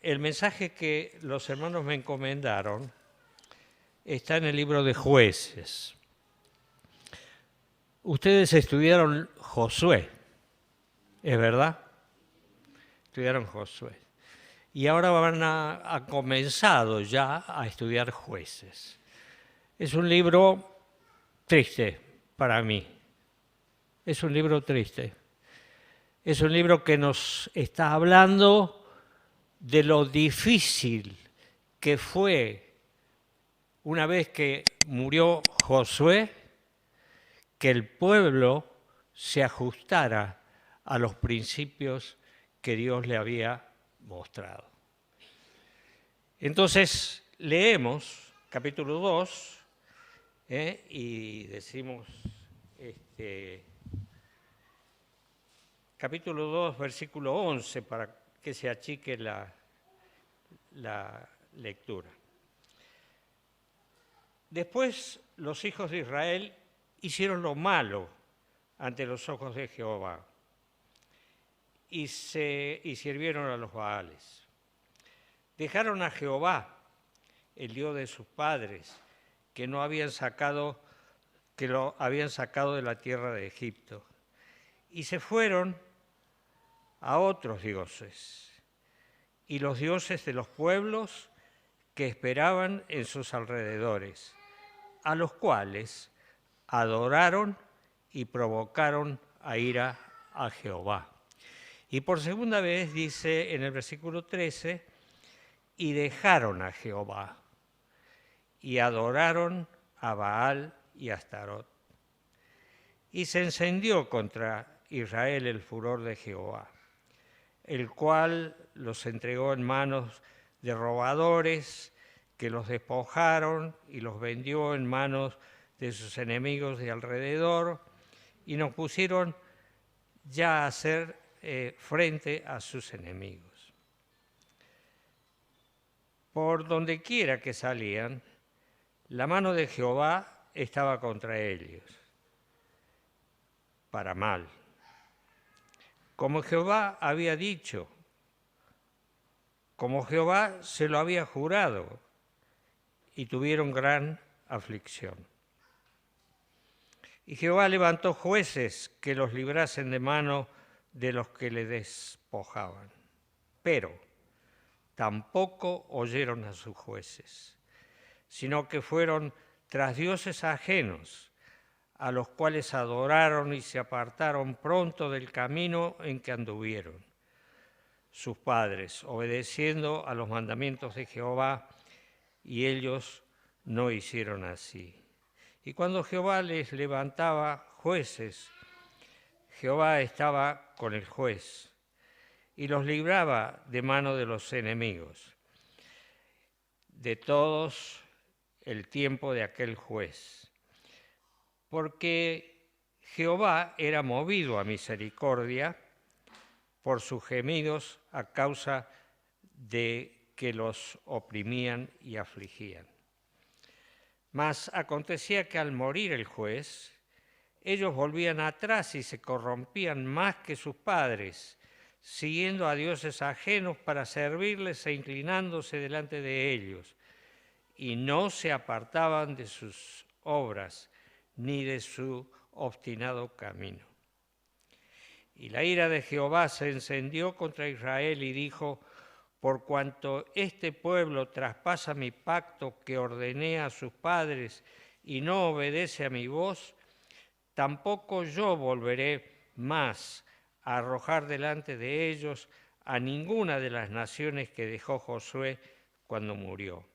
el mensaje que los hermanos me encomendaron está en el libro de Jueces. Ustedes estudiaron Josué, ¿es verdad? Estudiaron Josué. Y ahora han comenzado ya a estudiar Jueces. Es un libro triste para mí. Es un libro triste. Es un libro que nos está hablando de lo difícil que fue una vez que murió Josué, que el pueblo se ajustara a los principios que Dios le había mostrado. Entonces leemos capítulo 2 y decimos capítulo 2, versículo 11, para que se achique la lectura. Después los hijos de Israel hicieron lo malo ante los ojos de Jehová y sirvieron a los Baales. Dejaron a Jehová, el Dios de sus padres, que lo habían sacado de la tierra de Egipto, y se fueron a otros dioses, y los dioses de los pueblos que esperaban en sus alrededores, a los cuales adoraron y provocaron a ira a Jehová. Y por segunda vez dice en el versículo 13, y dejaron a Jehová, y adoraron a Baal y a Astarot. Y se encendió contra Israel el furor de Jehová, el cual los entregó en manos de robadores, que los despojaron y los vendió en manos de sus enemigos de alrededor, y nos pusieron ya a hacer frente a sus enemigos. Por donde quiera que salían, la mano de Jehová estaba contra ellos, para mal. Como Jehová había dicho, como Jehová se lo había jurado, y tuvieron gran aflicción. Y Jehová levantó jueces que los librasen de mano de los que le despojaban. Pero tampoco oyeron a sus jueces, sino que fueron tras dioses ajenos, a los cuales adoraron y se apartaron pronto del camino en que anduvieron sus padres, obedeciendo a los mandamientos de Jehová, y ellos no hicieron así. Y cuando Jehová les levantaba jueces, Jehová estaba con el juez y los libraba de mano de los enemigos, de todos el tiempo de aquel juez. Porque Jehová era movido a misericordia por sus gemidos a causa de que los oprimían y afligían. Mas acontecía que al morir el juez, ellos volvían atrás y se corrompían más que sus padres, siguiendo a dioses ajenos para servirles e inclinándose delante de ellos, y no se apartaban de sus obras ni de su obstinado camino. Y la ira de Jehová se encendió contra Israel y dijo: por cuanto este pueblo traspasa mi pacto que ordené a sus padres y no obedece a mi voz, tampoco yo volveré más a arrojar delante de ellos a ninguna de las naciones que dejó Josué cuando murió,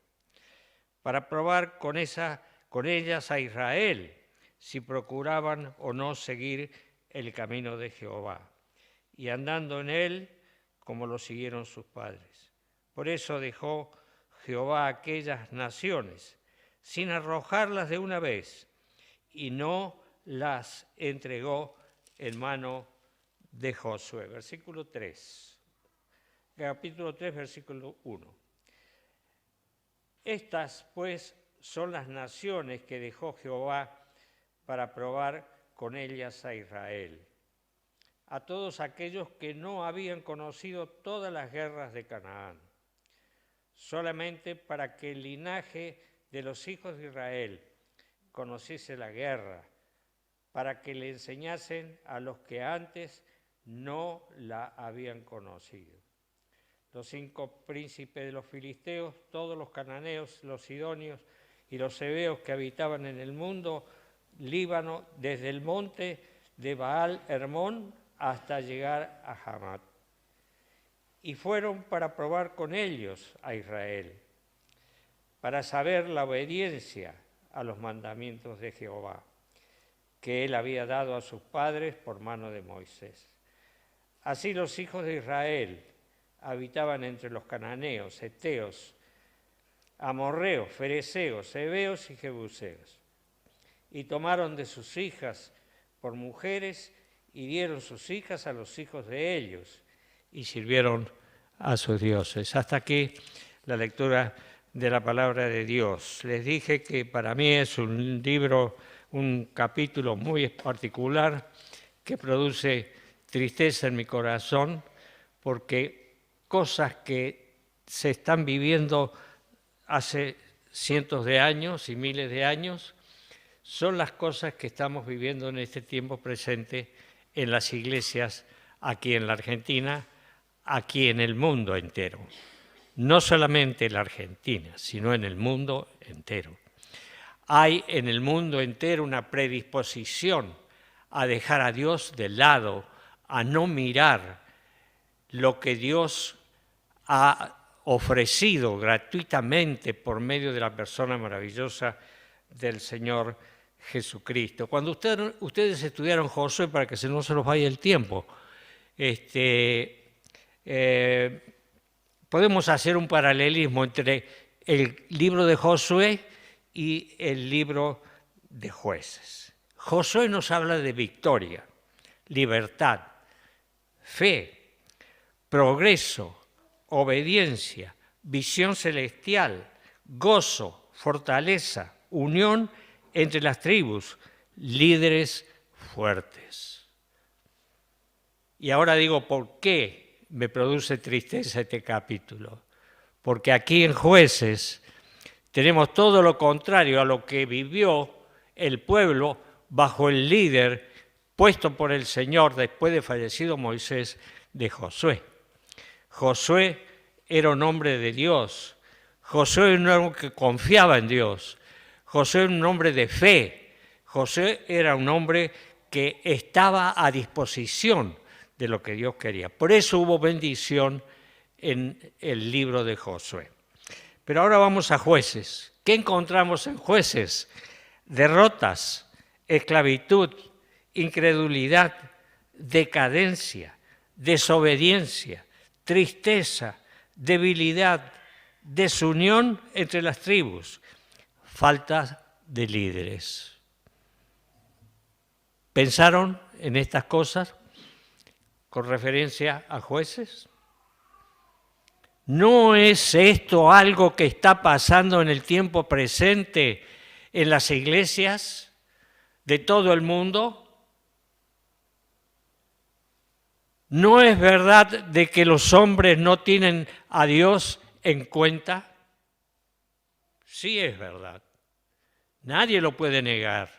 para probar con ellas a Israel, si procuraban o no seguir el camino de Jehová, y andando en él como lo siguieron sus padres. Por eso dejó Jehová aquellas naciones, sin arrojarlas de una vez, y no las entregó en mano de Josué. Versículo 3. Capítulo 3, versículo 1. Estas, pues, son las naciones que dejó Jehová para probar con ellas a Israel, a todos aquellos que no habían conocido todas las guerras de Canaán, solamente para que el linaje de los hijos de Israel conociese la guerra, para que le enseñasen a los que antes no la habían conocido. Los 5 príncipes de los filisteos, todos los cananeos, los sidonios y los heveos que habitaban en el mundo Líbano, desde el monte de Baal Hermón hasta llegar a Hamat. Y fueron para probar con ellos a Israel, para saber la obediencia a los mandamientos de Jehová, que él había dado a sus padres por mano de Moisés. Así los hijos de Israel habitaban entre los cananeos, heteos, amorreos, fereceos, heveos y jebuseos. Y tomaron de sus hijas por mujeres y dieron sus hijas a los hijos de ellos y sirvieron a sus dioses. Hasta aquí la lectura de la palabra de Dios. Les dije que para mí es un libro, un capítulo muy particular que produce tristeza en mi corazón porque cosas que se están viviendo hace cientos de años y miles de años son las cosas que estamos viviendo en este tiempo presente en las iglesias aquí en la Argentina, aquí en el mundo entero. No solamente en la Argentina, sino en el mundo entero. Hay en el mundo entero una predisposición a dejar a Dios de lado, a no mirar lo que Dios ha ofrecido gratuitamente por medio de la persona maravillosa del Señor Jesucristo. Cuando ustedes estudiaron Josué, para que no se nos vaya el tiempo, podemos hacer un paralelismo entre el libro de Josué y el libro de Jueces. Josué nos habla de victoria, libertad, fe, progreso, obediencia, visión celestial, gozo, fortaleza, unión entre las tribus, líderes fuertes. Y ahora digo, ¿por qué me produce tristeza este capítulo? Porque aquí en Jueces tenemos todo lo contrario a lo que vivió el pueblo bajo el líder puesto por el Señor después de fallecido Moisés, de Josué. Josué era un hombre de Dios. Josué era un hombre que confiaba en Dios. Josué era un hombre de fe. Josué era un hombre que estaba a disposición de lo que Dios quería. Por eso hubo bendición en el libro de Josué. Pero ahora vamos a Jueces. ¿Qué encontramos en Jueces? Derrotas, esclavitud, incredulidad, decadencia, desobediencia, tristeza, debilidad, desunión entre las tribus, falta de líderes. ¿Pensaron en estas cosas con referencia a Jueces? ¿No es esto algo que está pasando en el tiempo presente en las iglesias de todo el mundo? ¿No es verdad de que los hombres no tienen a Dios en cuenta? Sí es verdad. Nadie lo puede negar.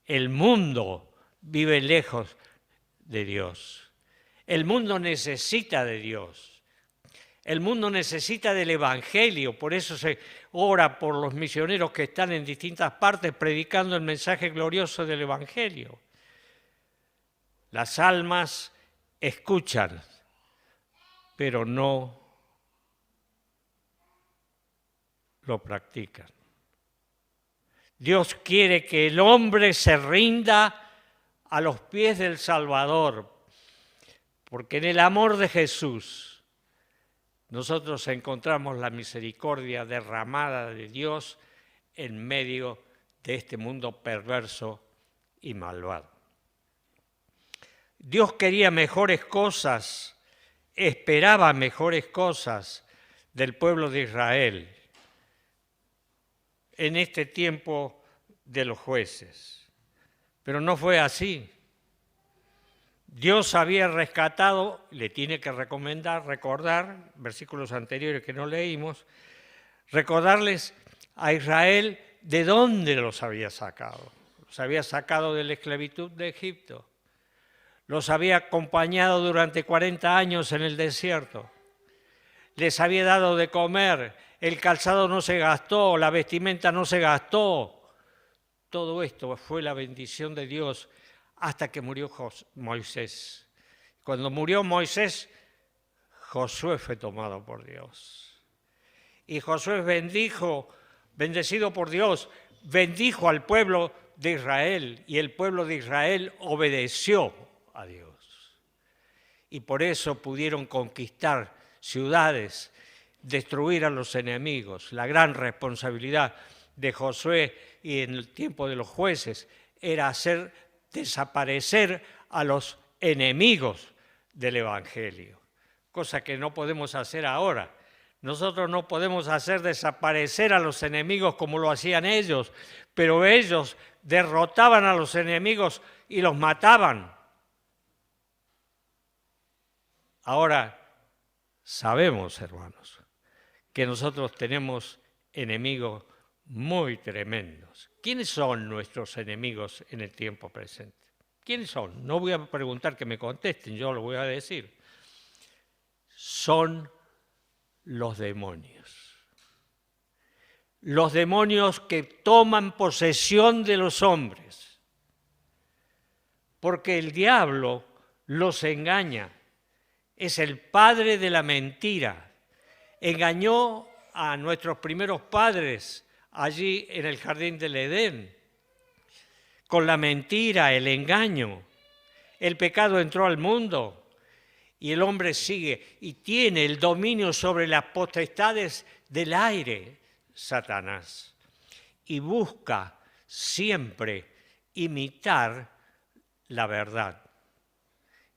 El mundo vive lejos de Dios. El mundo necesita de Dios. El mundo necesita del Evangelio, por eso se ora por los misioneros que están en distintas partes predicando el mensaje glorioso del Evangelio. Las almas escuchan, pero no lo practican. Dios quiere que el hombre se rinda a los pies del Salvador, porque en el amor de Jesús nosotros encontramos la misericordia derramada de Dios en medio de este mundo perverso y malvado. Dios quería mejores cosas, esperaba mejores cosas del pueblo de Israel en este tiempo de los jueces. Pero no fue así. Dios había rescatado, le tiene que recordar, versículos anteriores que no leímos, recordarles a Israel de dónde los había sacado. Los había sacado de la esclavitud de Egipto. Los había acompañado durante 40 años en el desierto. Les había dado de comer, el calzado no se gastó, la vestimenta no se gastó. Todo esto fue la bendición de Dios hasta que murió Moisés. Cuando murió Moisés, Josué fue tomado por Dios. Y Josué bendecido por Dios, bendijo al pueblo de Israel y el pueblo de Israel obedeció a Dios. Y por eso pudieron conquistar ciudades, destruir a los enemigos. La gran responsabilidad de Josué y en el tiempo de los jueces era hacer desaparecer a los enemigos del Evangelio, cosa que no podemos hacer ahora. Nosotros no podemos hacer desaparecer a los enemigos como lo hacían ellos, pero ellos derrotaban a los enemigos y los mataban. Ahora sabemos, hermanos, que nosotros tenemos enemigos muy tremendos. ¿Quiénes son nuestros enemigos en el tiempo presente? ¿Quiénes son? No voy a preguntar que me contesten, yo lo voy a decir. Son los demonios. Los demonios que toman posesión de los hombres. Porque el diablo los engaña. Es el padre de la mentira. Engañó a nuestros primeros padres allí en el jardín del Edén. Con la mentira, el engaño. El pecado entró al mundo y el hombre sigue y tiene el dominio sobre las potestades del aire, Satanás. Y busca siempre imitar la verdad.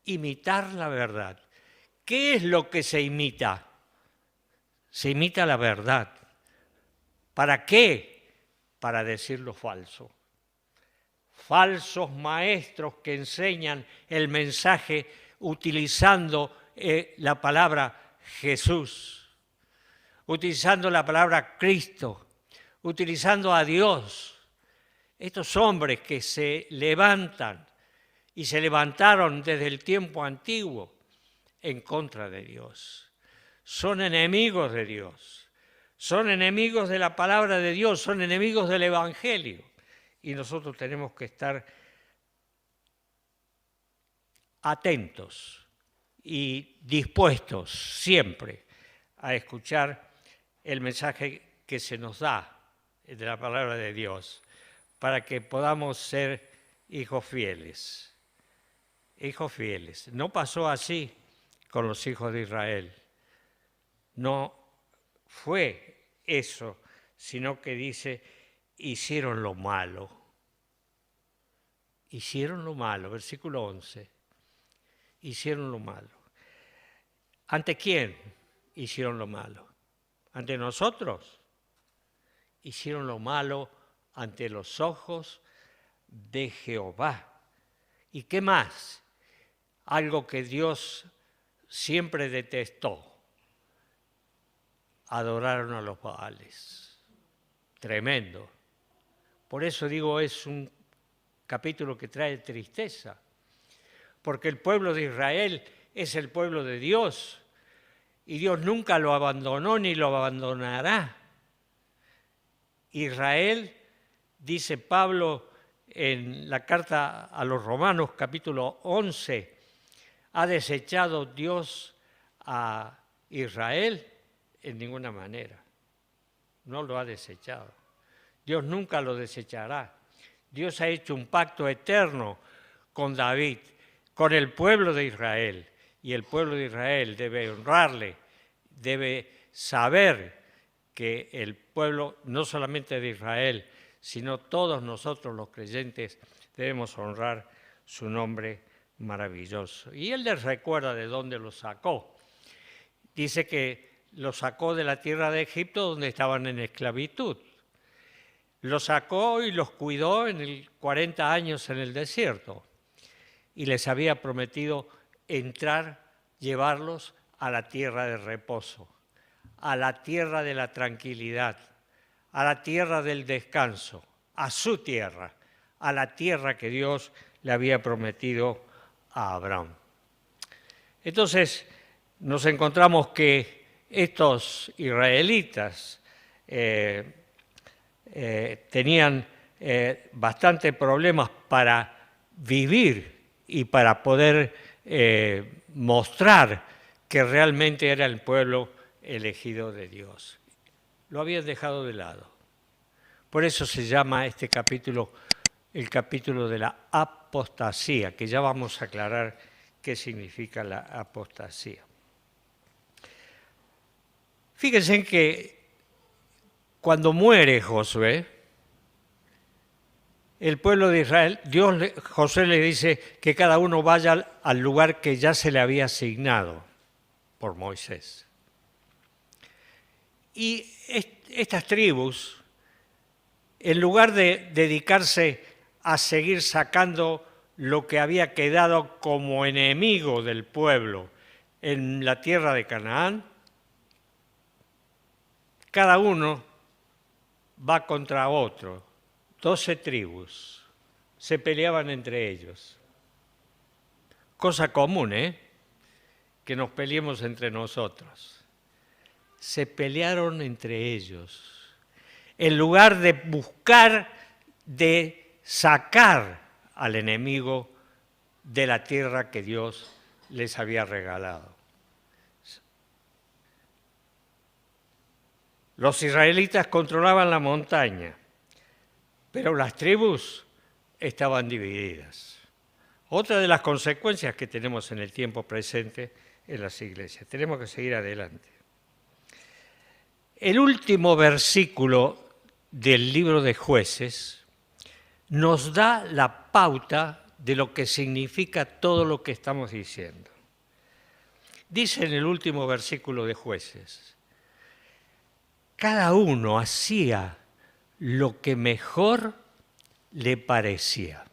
Imitar la verdad. ¿Qué es lo que se imita? Se imita la verdad. ¿Para qué? Para decir lo falso. Falsos maestros que enseñan el mensaje utilizando la palabra Jesús, utilizando la palabra Cristo, utilizando a Dios. Estos hombres que se levantan y se levantaron desde el tiempo antiguo en contra de Dios. Son enemigos de Dios, son enemigos de la palabra de Dios, son enemigos del Evangelio. Y nosotros tenemos que estar atentos y dispuestos siempre a escuchar el mensaje que se nos da de la palabra de Dios para que podamos ser hijos fieles. Hijos fieles. No pasó así con los hijos de Israel. No fue eso, sino que dice, hicieron lo malo. Hicieron lo malo, versículo 11. Hicieron lo malo. ¿Ante quién hicieron lo malo? ¿Ante nosotros? Hicieron lo malo ante los ojos de Jehová. ¿Y qué más? Algo que Dios siempre detestó. Adoraron a los Baales. Tremendo. Por eso digo, es un capítulo que trae tristeza. Porque el pueblo de Israel es el pueblo de Dios. Y Dios nunca lo abandonó ni lo abandonará. Israel, dice Pablo en la carta a los Romanos, capítulo 11, ¿ha desechado Dios a Israel? En ninguna manera. No lo ha desechado. Dios nunca lo desechará. Dios ha hecho un pacto eterno con David, con el pueblo de Israel. Y el pueblo de Israel debe honrarle, debe saber que el pueblo, no solamente de Israel, sino todos nosotros los creyentes, debemos honrar su nombre maravilloso. Y Él les recuerda de dónde los sacó. Dice que los sacó de la tierra de Egipto donde estaban en esclavitud. Los sacó y los cuidó en 40 años en el desierto. y les había prometido llevarlos a la tierra de reposo, a la tierra de la tranquilidad, a la tierra del descanso, a su tierra, a la tierra que Dios le había prometido a Abraham. Entonces nos encontramos que estos israelitas tenían bastantes problemas para vivir y para poder mostrar que realmente era el pueblo elegido de Dios. Lo habían dejado de lado. Por eso se llama este capítulo el capítulo de la apostasía, que ya vamos a aclarar qué significa la apostasía. Fíjense que cuando muere Josué, el pueblo de Israel, Josué le dice que cada uno vaya al lugar que ya se le había asignado por Moisés. Y estas tribus, en lugar de dedicarse a seguir sacando lo que había quedado como enemigo del pueblo en la tierra de Canaán, cada uno va contra otro. 12 tribus se peleaban entre ellos. Cosa común, que nos peleemos entre nosotros. Se pelearon entre ellos. En lugar de buscar, de sacar al enemigo de la tierra que Dios les había regalado. Los israelitas controlaban la montaña, pero las tribus estaban divididas. Otra de las consecuencias que tenemos en el tiempo presente en las iglesias. Tenemos que seguir adelante. El último versículo del libro de Jueces nos da la pauta de lo que significa todo lo que estamos diciendo. Dice en el último versículo de Jueces: cada uno hacía lo que mejor le parecía.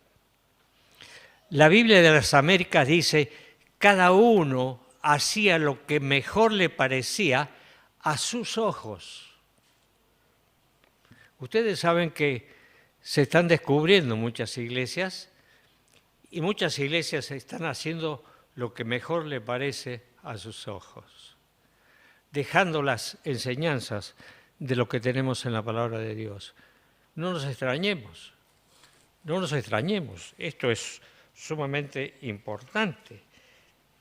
La Biblia de las Américas dice: cada uno hacía lo que mejor le parecía a sus ojos. Ustedes saben que se están descubriendo muchas iglesias y muchas iglesias están haciendo lo que mejor le parece a sus ojos, dejando las enseñanzas de lo que tenemos en la palabra de Dios. No nos extrañemos, esto es sumamente importante.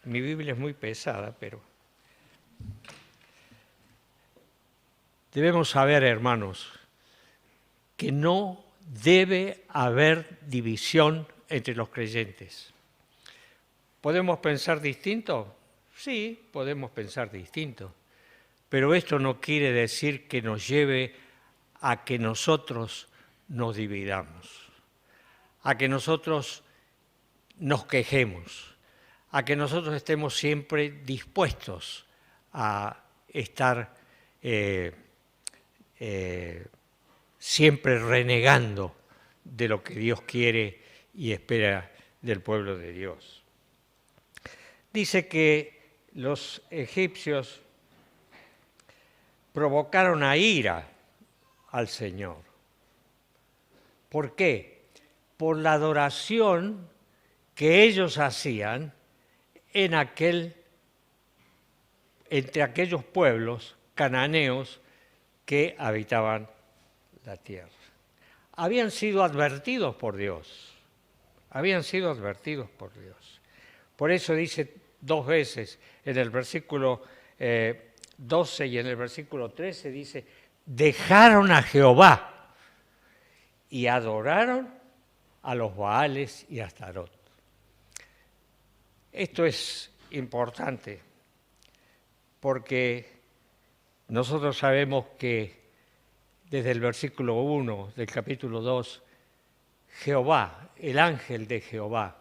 Mi Biblia es muy pesada, pero debemos saber, hermanos, que no debe haber división entre los creyentes. ¿Podemos pensar distinto? Sí, podemos pensar distinto, pero esto no quiere decir que nos lleve a que nosotros nos dividamos, a que nosotros nos quejemos, a que nosotros estemos siempre dispuestos a estar siempre renegando de lo que Dios quiere y espera del pueblo de Dios. Dice que los egipcios provocaron a ira al Señor. ¿Por qué? Por la adoración que ellos hacían entre aquellos pueblos cananeos que habitaban la tierra. Habían sido advertidos por Dios. Por eso dice 2 veces en el versículo 12 y en el versículo 13, dice: dejaron a Jehová y adoraron a los Baales y a Astarot. Esto es importante porque nosotros sabemos que desde el versículo 1 del capítulo 2, Jehová, el ángel de Jehová,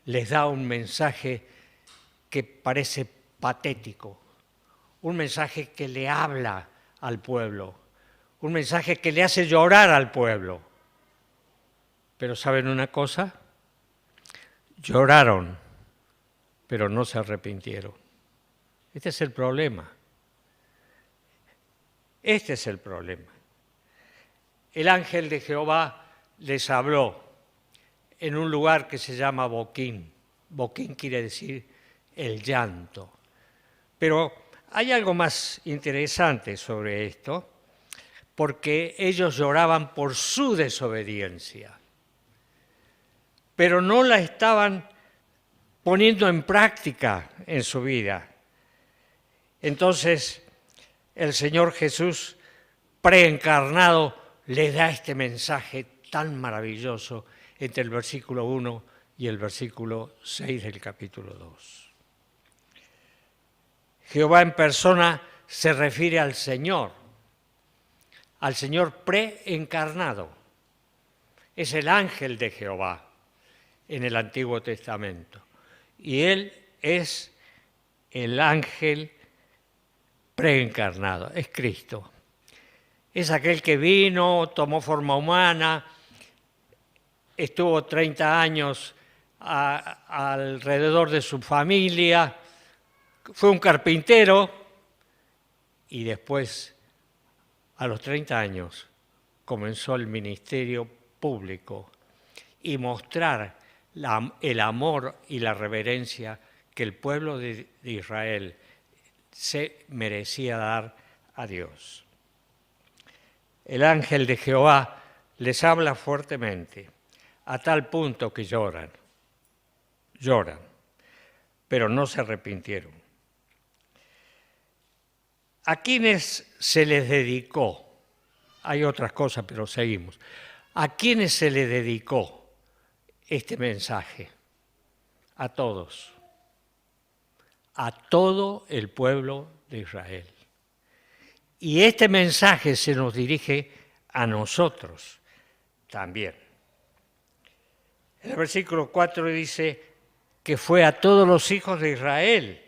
les da un mensaje que parece patético, un mensaje que le habla al pueblo, un mensaje que le hace llorar al pueblo. Pero ¿saben una cosa? Lloraron, pero no se arrepintieron. Este es el problema. Este es el problema. El ángel de Jehová les habló en un lugar que se llama Boquín. Boquín quiere decir el llanto. Pero hay algo más interesante sobre esto, porque ellos lloraban por su desobediencia, pero no la estaban poniendo en práctica en su vida. Entonces, el Señor Jesús, preencarnado, les da este mensaje tan maravilloso entre el versículo 1 y el versículo 6 del capítulo 2. Jehová en persona se refiere al Señor preencarnado. Es el ángel de Jehová en el Antiguo Testamento. Y Él es el ángel preencarnado, es Cristo. Es aquel que vino, tomó forma humana, estuvo 30 años alrededor de su familia, fue un carpintero y después, a los 30 años, comenzó el ministerio público y mostrar el amor y la reverencia que el pueblo de Israel se merecía dar a Dios. El ángel de Jehová les habla fuertemente, a tal punto que lloran, pero no se arrepintieron. ¿A quiénes se les dedicó? Hay otras cosas, pero seguimos. ¿A quiénes se les dedicó este mensaje? A todos. A todo el pueblo de Israel. Y este mensaje se nos dirige a nosotros también. El versículo 4 dice que fue a todos los hijos de Israel.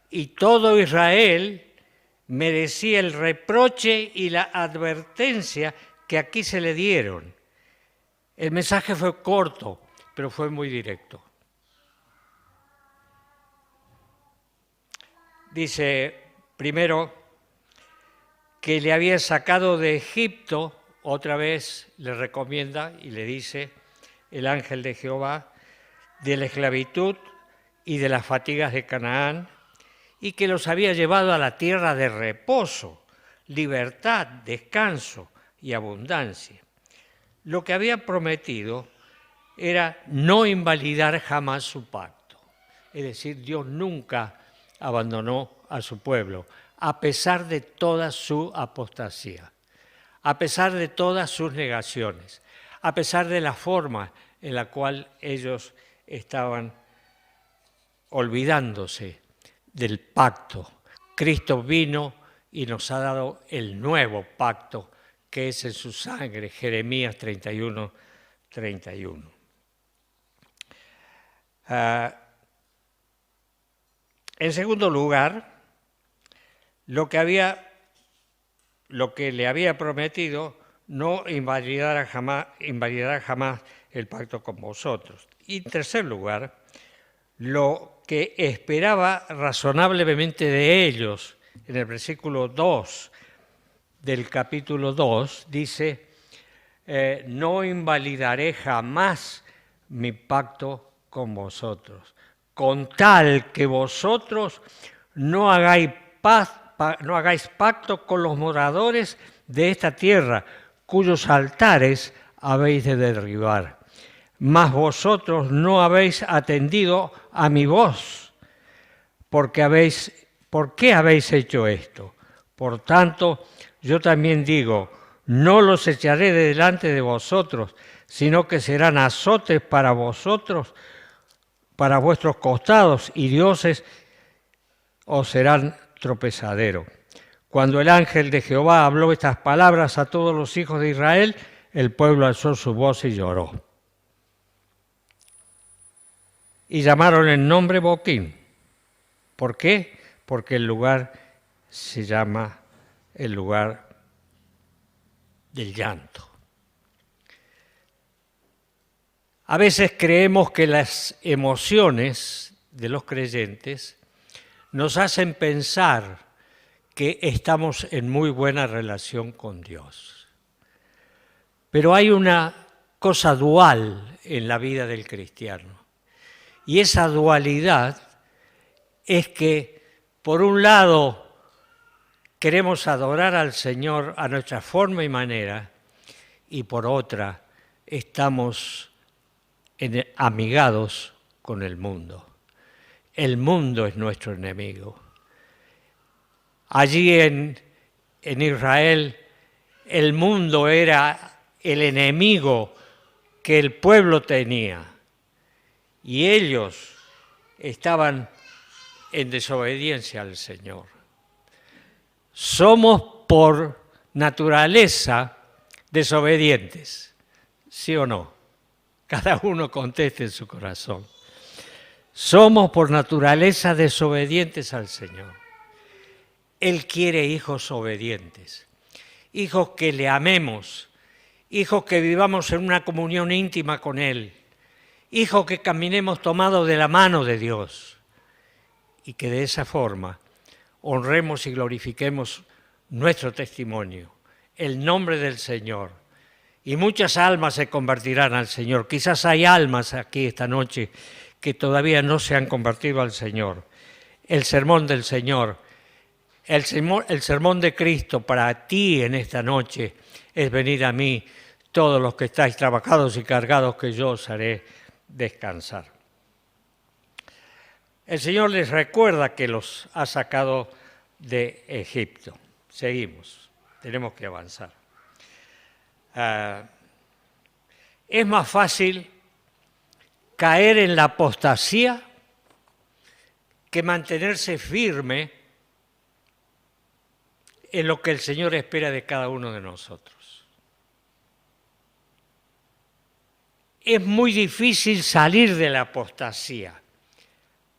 Y todo Israel merecía el reproche y la advertencia que aquí se le dieron. El mensaje fue corto, pero fue muy directo. Dice primero que le había sacado de Egipto, otra vez le recomienda y le dice el ángel de Jehová, de la esclavitud y de las fatigas de Canaán, y que los había llevado a la tierra de reposo, libertad, descanso y abundancia. Lo que había prometido era no invalidar jamás su pacto. Es decir, Dios nunca abandonó a su pueblo, a pesar de toda su apostasía, a pesar de todas sus negaciones, a pesar de la forma en la cual ellos estaban olvidándose del pacto. Cristo vino y nos ha dado el nuevo pacto que es en su sangre, Jeremías 31, 31. En segundo lugar, lo que le había prometido no invalidará jamás el pacto con vosotros. Y en tercer lugar, lo que esperaba razonablemente de ellos, en el versículo 2 del capítulo 2, dice, no invalidaré jamás mi pacto con vosotros, con tal que vosotros no hagáis pacto con los moradores de esta tierra, cuyos altares habéis de derribar. Mas vosotros no habéis atendido a mi voz. ¿Por qué habéis hecho esto? Por tanto, yo también digo, no los echaré de delante de vosotros, sino que serán azotes para vosotros, para vuestros costados, y dioses os serán tropezadero. Cuando el ángel de Jehová habló estas palabras a todos los hijos de Israel, el pueblo alzó su voz y lloró. Y llamaron el nombre Boquín. ¿Por qué? Porque el lugar se llama el lugar del llanto. A veces creemos que las emociones de los creyentes nos hacen pensar que estamos en muy buena relación con Dios. Pero hay una cosa dual en la vida del cristiano. Y esa dualidad es que, por un lado, queremos adorar al Señor a nuestra forma y manera, y por otra, estamos amigados con el mundo. El mundo es nuestro enemigo. Allí en Israel, el mundo era el enemigo que el pueblo tenía, y ellos estaban en desobediencia al Señor. Somos por naturaleza desobedientes, ¿sí o no? Cada uno conteste en su corazón. Somos por naturaleza desobedientes al Señor. Él quiere hijos obedientes, hijos que le amemos, hijos que vivamos en una comunión íntima con Él, hijos que caminemos tomados de la mano de Dios y que de esa forma honremos y glorifiquemos nuestro testimonio, el nombre del Señor. Y muchas almas se convertirán al Señor. Quizás hay almas aquí esta noche que todavía no se han convertido al Señor. El sermón del Señor, el sermón de Cristo para ti en esta noche es: venid a mí, todos los que estáis trabajados y cargados, que yo os haré descansar. El Señor les recuerda que los ha sacado de Egipto. Seguimos, tenemos que avanzar. Es más fácil caer en la apostasía que mantenerse firme en lo que el Señor espera de cada uno de nosotros. Es muy difícil salir de la apostasía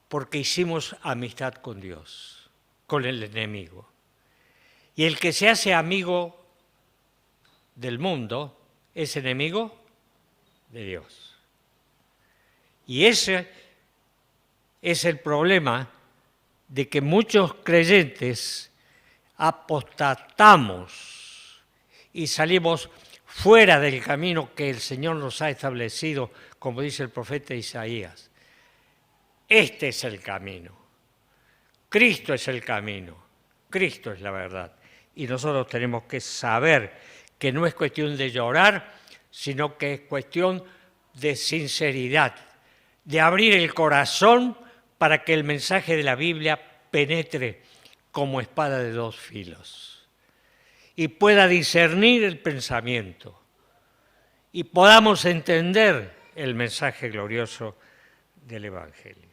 porque hicimos amistad con Dios, con el enemigo. Y el que se hace amigo del mundo es enemigo de Dios. Y ese es el problema de que muchos creyentes apostatamos y salimos fuera del camino que el Señor nos ha establecido, como dice el profeta Isaías. Este es el camino. Cristo es el camino. Cristo es la verdad. Y nosotros tenemos que saber que no es cuestión de llorar, sino que es cuestión de sinceridad, de abrir el corazón para que el mensaje de la Biblia penetre como espada de dos filos y pueda discernir el pensamiento y podamos entender el mensaje glorioso del Evangelio.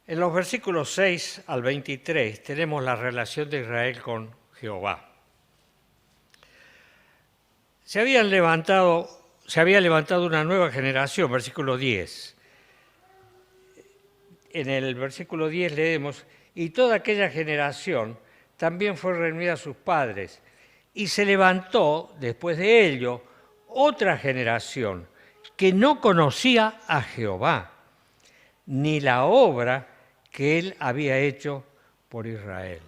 En los versículos 6 al 23 tenemos la relación de Israel con Jehová. Se había levantado una nueva generación, versículo 10. En el versículo 10 leemos: y toda aquella generación también fue reunida a sus padres, y se levantó después de ello otra generación que no conocía a Jehová, ni la obra que él había hecho por Israel.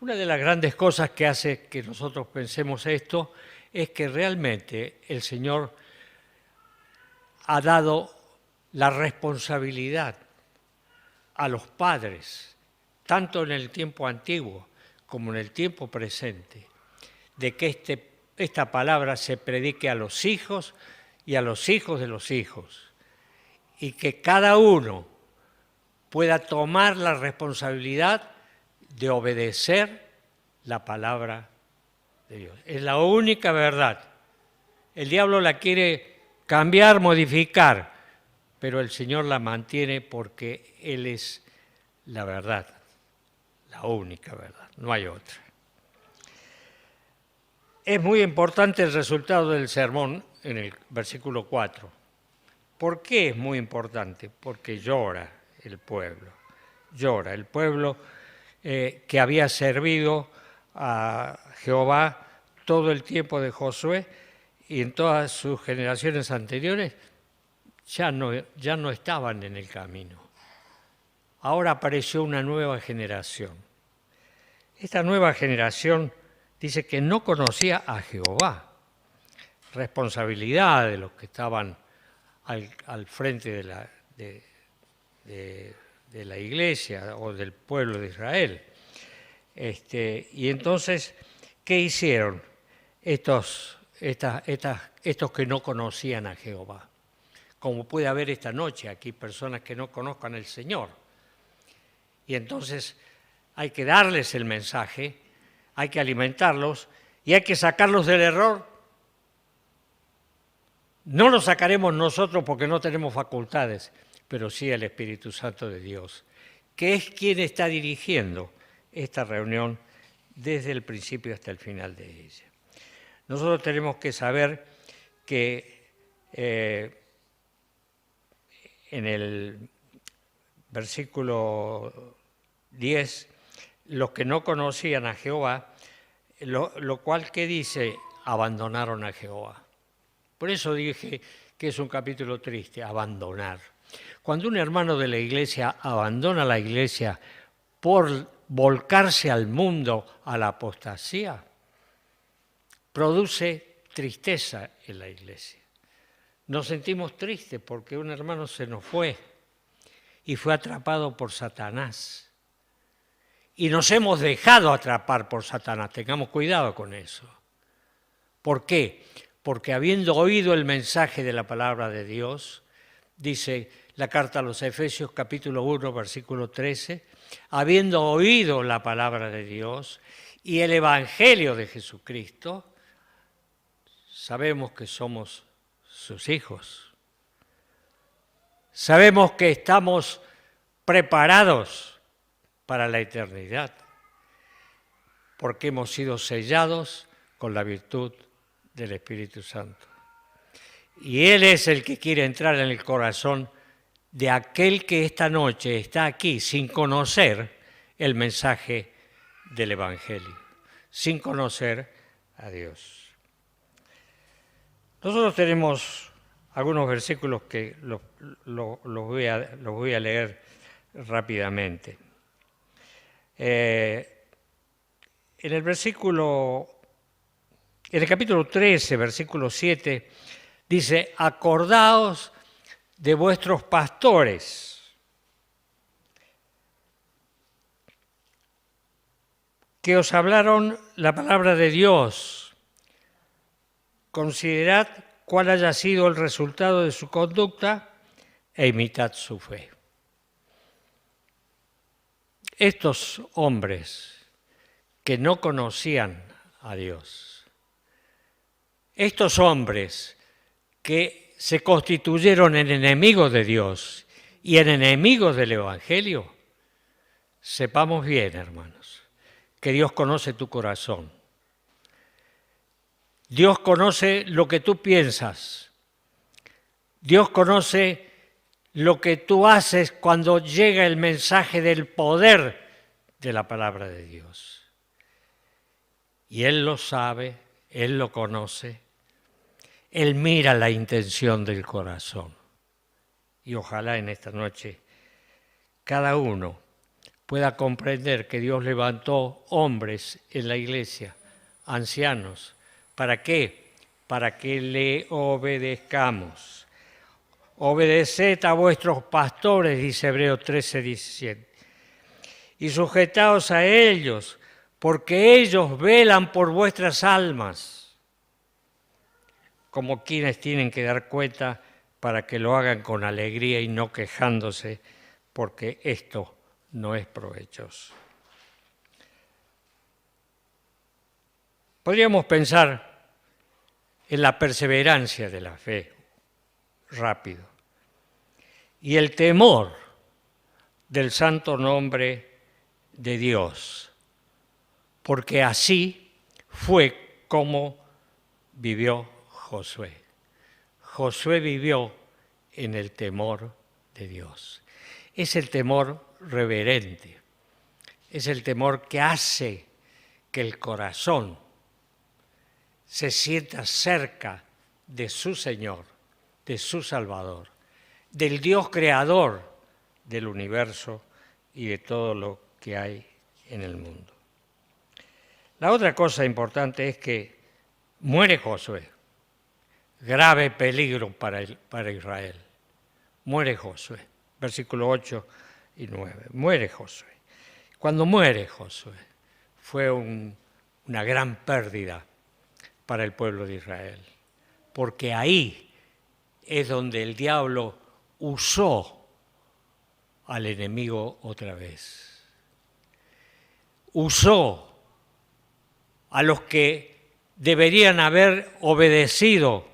Una de las grandes cosas que hace que nosotros pensemos esto es que realmente el Señor ha dado la responsabilidad a los padres, tanto en el tiempo antiguo como en el tiempo presente, de que esta palabra se predique a los hijos y a los hijos de los hijos, y que cada uno pueda tomar la responsabilidad de obedecer la palabra de Dios. Es la única verdad. El diablo la quiere cambiar, modificar, pero el Señor la mantiene porque Él es la verdad, la única verdad, no hay otra. Es muy importante el resultado del sermón en el versículo 4. ¿Por qué es muy importante? Porque llora el pueblo. Llora el pueblo que había servido a Jehová todo el tiempo de Josué y en todas sus generaciones anteriores ya no estaban en el camino. Ahora apareció una nueva generación. Esta nueva generación dice que no conocía a Jehová. Responsabilidad de los que estaban al frente de la iglesia o del pueblo de Israel. Y entonces, ¿qué hicieron estos que no conocían a Jehová? Como puede haber esta noche aquí personas que no conozcan al Señor. Y entonces hay que darles el mensaje, hay que alimentarlos y hay que sacarlos del error. No lo sacaremos nosotros porque no tenemos facultades, pero sí el Espíritu Santo de Dios, que es quien está dirigiendo esta reunión desde el principio hasta el final de ella. Nosotros tenemos que saber que en el versículo 10, los que no conocían a Jehová, lo cual que dice, abandonaron a Jehová. Por eso dije que es un capítulo triste, abandonar. Cuando un hermano de la iglesia abandona la iglesia por volcarse al mundo, a la apostasía, produce tristeza en la iglesia. Nos sentimos tristes porque un hermano se nos fue y fue atrapado por Satanás. Y nos hemos dejado atrapar por Satanás. Tengamos cuidado con eso. ¿Por qué? Porque habiendo oído el mensaje de la palabra de Dios, dice la carta a los Efesios capítulo 1, versículo 13, habiendo oído la palabra de Dios y el Evangelio de Jesucristo, sabemos que somos sus hijos. Sabemos que estamos preparados para la eternidad, porque hemos sido sellados con la virtud del Espíritu Santo. Y Él es el que quiere entrar en el corazón de aquel que esta noche está aquí sin conocer el mensaje del Evangelio, sin conocer a Dios. Nosotros tenemos algunos versículos que los voy a leer rápidamente. En el capítulo 13, versículo 7, dice, acordaos de vuestros pastores, que os hablaron la palabra de Dios. Considerad cuál haya sido el resultado de su conducta e imitad su fe. Estos hombres que no conocían a Dios, estos hombres que se constituyeron en enemigos de Dios y en enemigos del Evangelio, sepamos bien, hermanos, que Dios conoce tu corazón. Dios conoce lo que tú piensas. Dios conoce lo que tú haces cuando llega el mensaje del poder de la palabra de Dios. Y Él lo sabe, Él lo conoce, Él mira la intención del corazón. Y ojalá en esta noche cada uno pueda comprender que Dios levantó hombres en la iglesia, ancianos. ¿Para qué? Para que le obedezcamos. Obedeced a vuestros pastores, dice Hebreos 13, 17. Y sujetaos a ellos, porque ellos velan por vuestras almas, como quienes tienen que dar cuenta para que lo hagan con alegría y no quejándose, porque esto no es provechoso. Podríamos pensar en la perseverancia de la fe, rápido, y el temor del santo nombre de Dios, porque así fue como vivió Josué. Josué vivió en el temor de Dios. Es el temor reverente, es el temor que hace que el corazón se sienta cerca de su Señor, de su Salvador, del Dios creador del universo y de todo lo que hay en el mundo. La otra cosa importante es que muere Josué, grave peligro para Israel. Muere Josué, versículo 8 y 9. Muere Josué. Cuando muere Josué, fue una gran pérdida para el pueblo de Israel, porque ahí es donde el diablo usó al enemigo otra vez. Usó a los que deberían haber obedecido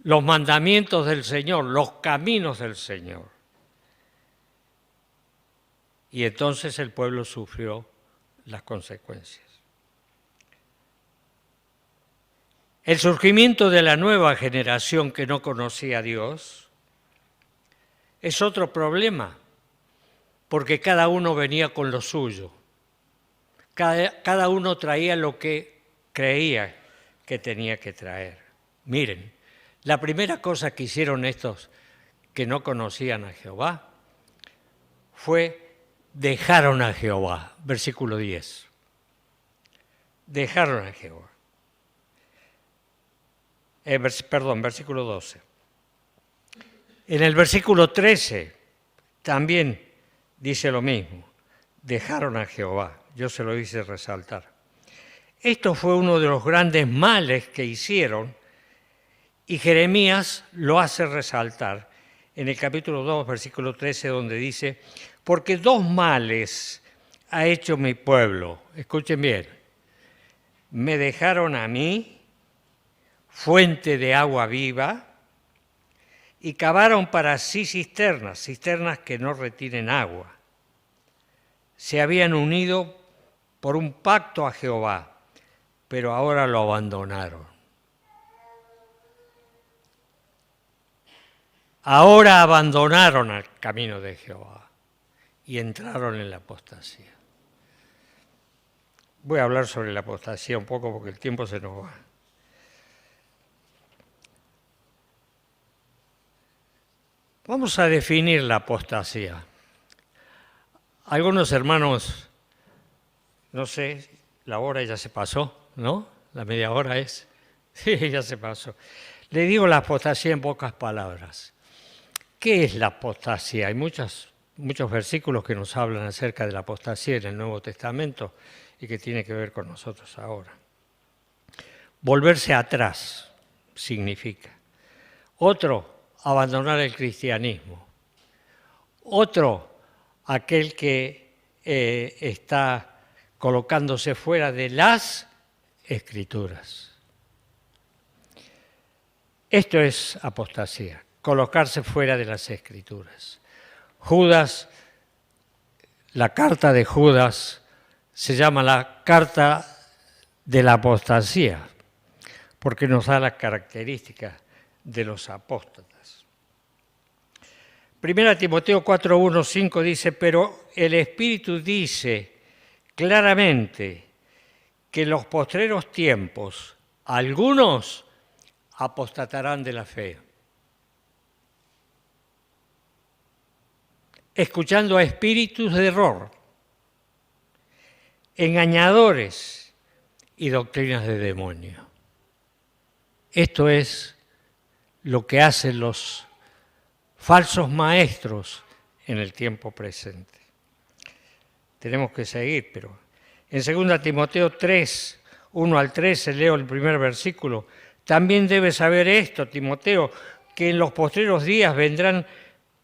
los mandamientos del Señor, los caminos del Señor. Y entonces el pueblo sufrió las consecuencias. El surgimiento de la nueva generación que no conocía a Dios es otro problema, porque cada uno venía con lo suyo. Cada uno traía lo que creía que tenía que traer. Miren, la primera cosa que hicieron estos que no conocían a Jehová fue dejaron a Jehová, versículo 10. Dejaron a Jehová. Versículo 12. En el versículo 13 también dice lo mismo. Dejaron a Jehová. Yo se lo hice resaltar. Esto fue uno de los grandes males que hicieron y Jeremías lo hace resaltar en el capítulo 2, versículo 13, donde dice, porque dos males ha hecho mi pueblo. Escuchen bien. Me dejaron a mí, fuente de agua viva, y cavaron para sí cisternas que no retienen agua. Se habían unido por un pacto a Jehová, pero ahora lo abandonaron. Ahora abandonaron el camino de Jehová y entraron en la apostasía. Voy a hablar sobre la apostasía un poco porque el tiempo se nos va. Vamos a definir la apostasía. Algunos hermanos, no sé, la hora ya se pasó, ¿no? La media hora es. Sí, ya se pasó. Le digo la apostasía en pocas palabras. ¿Qué es la apostasía? Hay muchos versículos que nos hablan acerca de la apostasía en el Nuevo Testamento y que tiene que ver con nosotros ahora. Volverse atrás significa. Otro, abandonar el cristianismo. Otro, aquel que está colocándose fuera de las Escrituras. Esto es apostasía, colocarse fuera de las Escrituras. Judas, la carta de Judas se llama la carta de la apostasía, porque nos da las características de los apóstatas. 1 Timoteo 4:1-5 dice, pero el Espíritu dice claramente que en los postreros tiempos algunos apostatarán de la fe, escuchando a espíritus de error, engañadores y doctrinas de demonio. Esto es lo que hacen los falsos maestros en el tiempo presente. Tenemos que seguir, pero en 2 Timoteo 3, 1-13, leo el primer versículo. También debes saber esto, Timoteo, que en los postreros días vendrán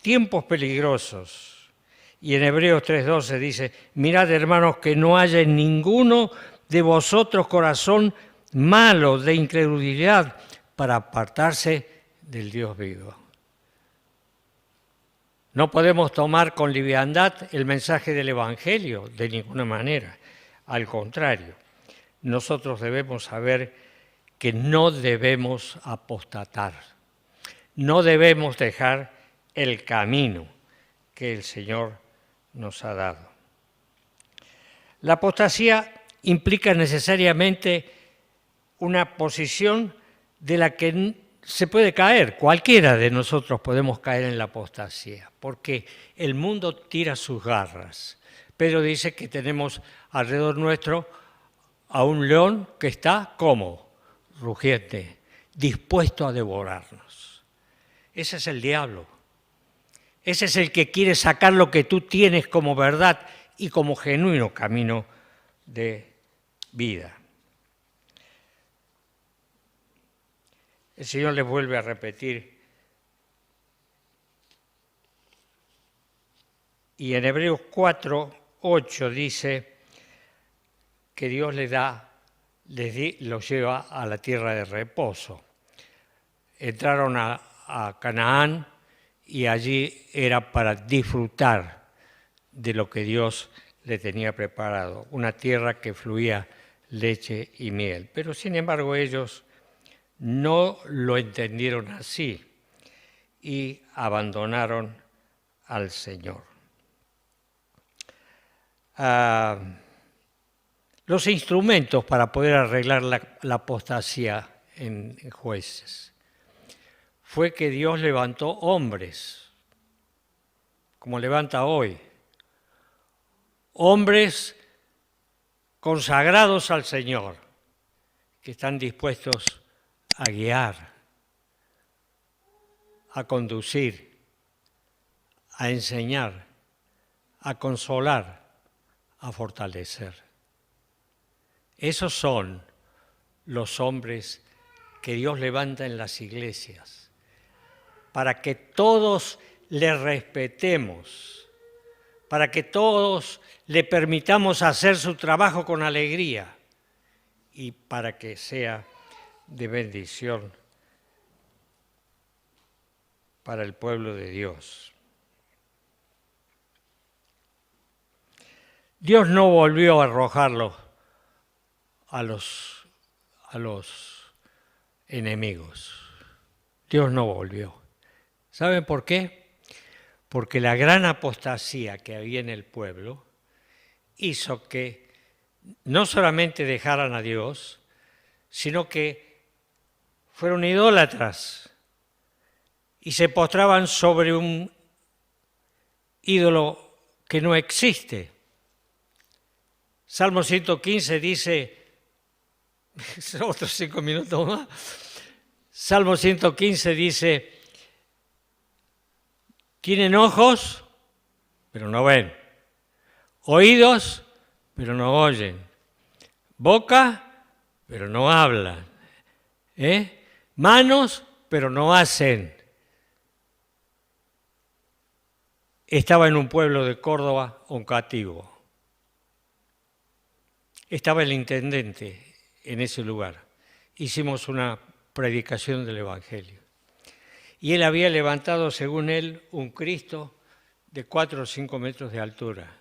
tiempos peligrosos. Y en Hebreos 3:12 dice, mirad, hermanos, que no haya en ninguno de vosotros corazón malo de incredulidad para apartarse del Dios vivo. No podemos tomar con liviandad el mensaje del Evangelio, de ninguna manera. Al contrario, nosotros debemos saber que no debemos apostatar, no debemos dejar el camino que el Señor nos ha dado. La apostasía implica necesariamente una posición de la que se puede caer, cualquiera de nosotros podemos caer en la apostasía, porque el mundo tira sus garras. Pedro dice que tenemos alrededor nuestro a un león que está, ¿cómo? Rugiente, dispuesto a devorarnos. Ese es el diablo. Ese es el que quiere sacar lo que tú tienes como verdad y como genuino camino de vida. El Señor les vuelve a repetir. Y en Hebreos 4:8 dice que Dios los lleva a la tierra de reposo. Entraron a Canaán y allí era para disfrutar de lo que Dios le tenía preparado, una tierra que fluía leche y miel. Pero sin embargo ellos no lo entendieron así y abandonaron al Señor. Los instrumentos para poder arreglar la apostasía en Jueces fue que Dios levantó hombres, como levanta hoy, hombres consagrados al Señor, que están dispuestos a guiar, a conducir, a enseñar, a consolar, a fortalecer. Esos son los hombres que Dios levanta en las iglesias, para que todos le respetemos, para que todos le permitamos hacer su trabajo con alegría y para que sea de bendición para el pueblo de Dios. Dios no volvió a arrojarlos a los enemigos. Dios no volvió. ¿Saben por qué? Porque la gran apostasía que había en el pueblo hizo que no solamente dejaran a Dios, sino que fueron idólatras y se postraban sobre un ídolo que no existe. Salmo 115 dice, otros 5 minutos más, Salmo 115 dice, tienen ojos, pero no ven, oídos, pero no oyen, boca, pero no hablan, manos, pero no hacen. Estaba en un pueblo de Córdoba un cautivo. Estaba el intendente en ese lugar. Hicimos una predicación del Evangelio. Y él había levantado, según él, un Cristo de 4 o 5 metros de altura,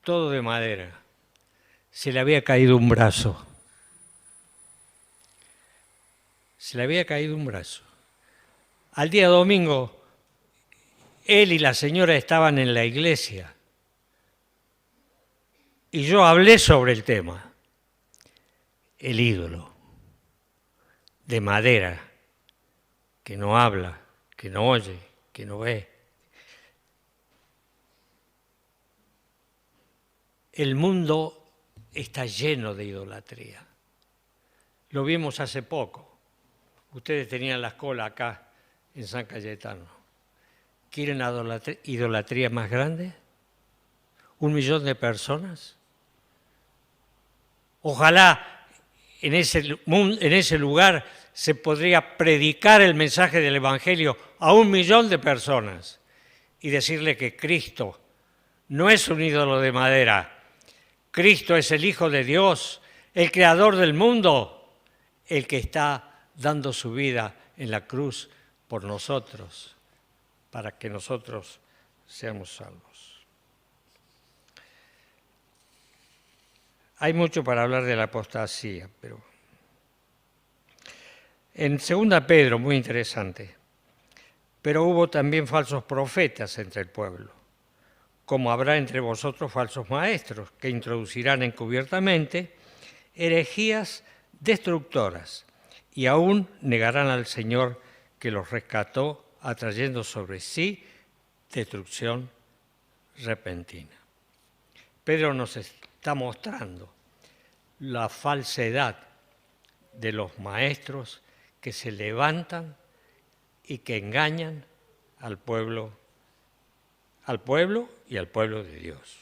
todo de madera. Se le había caído un brazo. Se le había caído un brazo. Al día domingo, él y la señora estaban en la iglesia. Y yo hablé sobre el tema. El ídolo de madera, que no habla, que no oye, que no ve. El mundo está lleno de idolatría. Lo vimos hace poco. Ustedes tenían la cola acá en San Cayetano. ¿Quieren idolatría más grande? ¿1 millón de personas? Ojalá en ese lugar se podría predicar el mensaje del Evangelio a 1 millón de personas y decirle que Cristo no es un ídolo de madera. Cristo es el Hijo de Dios, el Creador del mundo, el que está dando su vida en la cruz por nosotros, para que nosotros seamos salvos. Hay mucho para hablar de la apostasía, pero en 2 Pedro, muy interesante, pero hubo también falsos profetas entre el pueblo, como habrá entre vosotros falsos maestros, que introducirán encubiertamente herejías destructoras y aún negarán al Señor que los rescató, atrayendo sobre sí destrucción repentina. Pedro nos está mostrando la falsedad de los maestros que se levantan y que engañan al pueblo y al pueblo de Dios.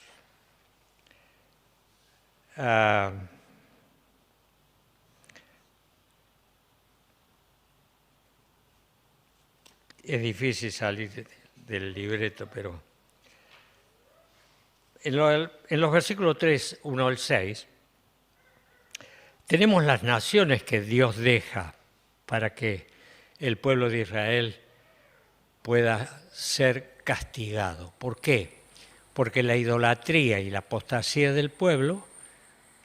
Es difícil salir del libreto, pero en los versículos 3, 1 al 6, tenemos las naciones que Dios deja para que el pueblo de Israel pueda ser castigado. ¿Por qué? Porque la idolatría y la apostasía del pueblo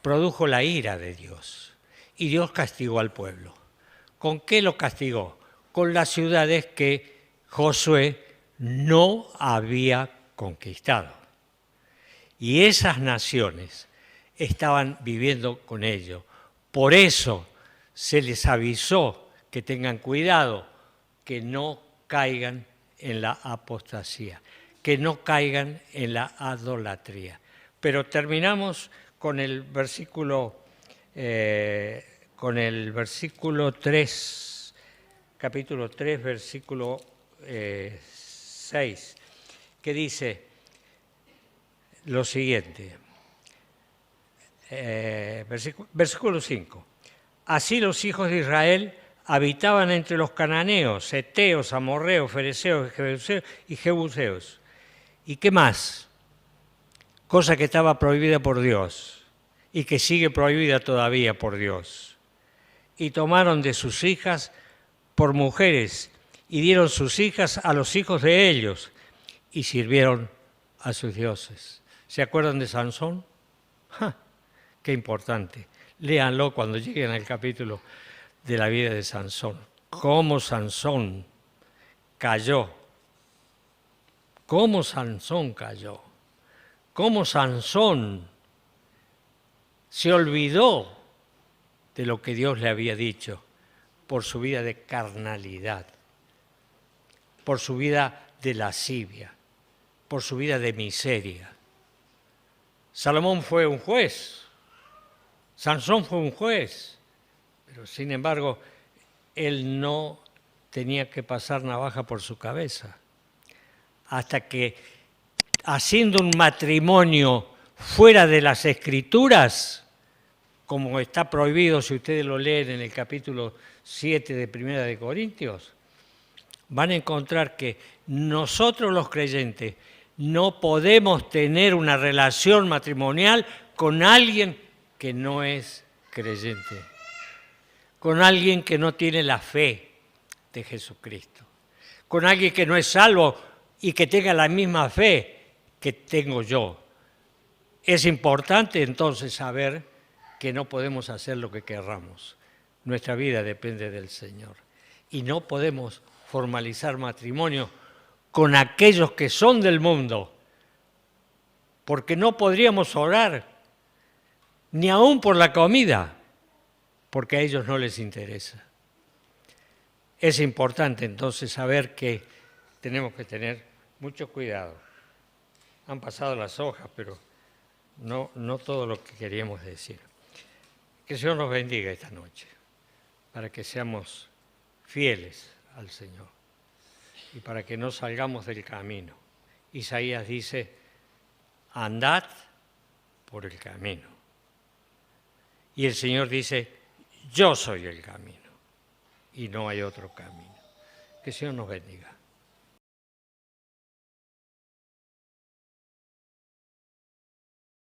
produjo la ira de Dios. Y Dios castigó al pueblo. ¿Con qué lo castigó? Con las ciudades que Josué no había conquistado. Y esas naciones estaban viviendo con ellos. Por eso se les avisó que tengan cuidado, que no caigan en la apostasía, que no caigan en la idolatría. Pero terminamos con el versículo 3, capítulo 3, versículo 6, que dice lo siguiente, versículo 5. Así los hijos de Israel habitaban entre los cananeos, heteos, amorreos, fereceos y jebuseos. ¿Y qué más? Cosa que estaba prohibida por Dios y que sigue prohibida todavía por Dios. Y tomaron de sus hijas por mujeres y dieron sus hijas a los hijos de ellos y sirvieron a sus dioses. ¿Se acuerdan de Sansón? ¡Ja! ¡Qué importante! Léanlo cuando lleguen al capítulo de la vida de Sansón. Cómo Sansón cayó. Cómo Sansón cayó. Cómo Sansón se olvidó de lo que Dios le había dicho por su vida de carnalidad, por su vida de lascivia, por su vida de miseria. Salomón fue un juez, Sansón fue un juez, pero sin embargo él no tenía que pasar navaja por su cabeza, hasta que haciendo un matrimonio fuera de las Escrituras, como está prohibido si ustedes lo leen en el capítulo 7 de Primera de Corintios, van a encontrar que nosotros los creyentes no podemos tener una relación matrimonial con alguien que no es creyente, con alguien que no tiene la fe de Jesucristo, con alguien que no es salvo y que tenga la misma fe que tengo yo. Es importante entonces saber que no podemos hacer lo que querramos. Nuestra vida depende del Señor. Y no podemos formalizar matrimonio con aquellos que son del mundo, porque no podríamos orar ni aún por la comida, porque a ellos no les interesa. Es importante entonces saber que tenemos que tener mucho cuidado. Han pasado las hojas, pero no todo lo que queríamos decir. Que el Señor nos bendiga esta noche, para que seamos fieles al Señor y para que no salgamos del camino. Isaías dice, andad por el camino. Y el Señor dice, yo soy el camino y no hay otro camino. Que el Señor nos bendiga.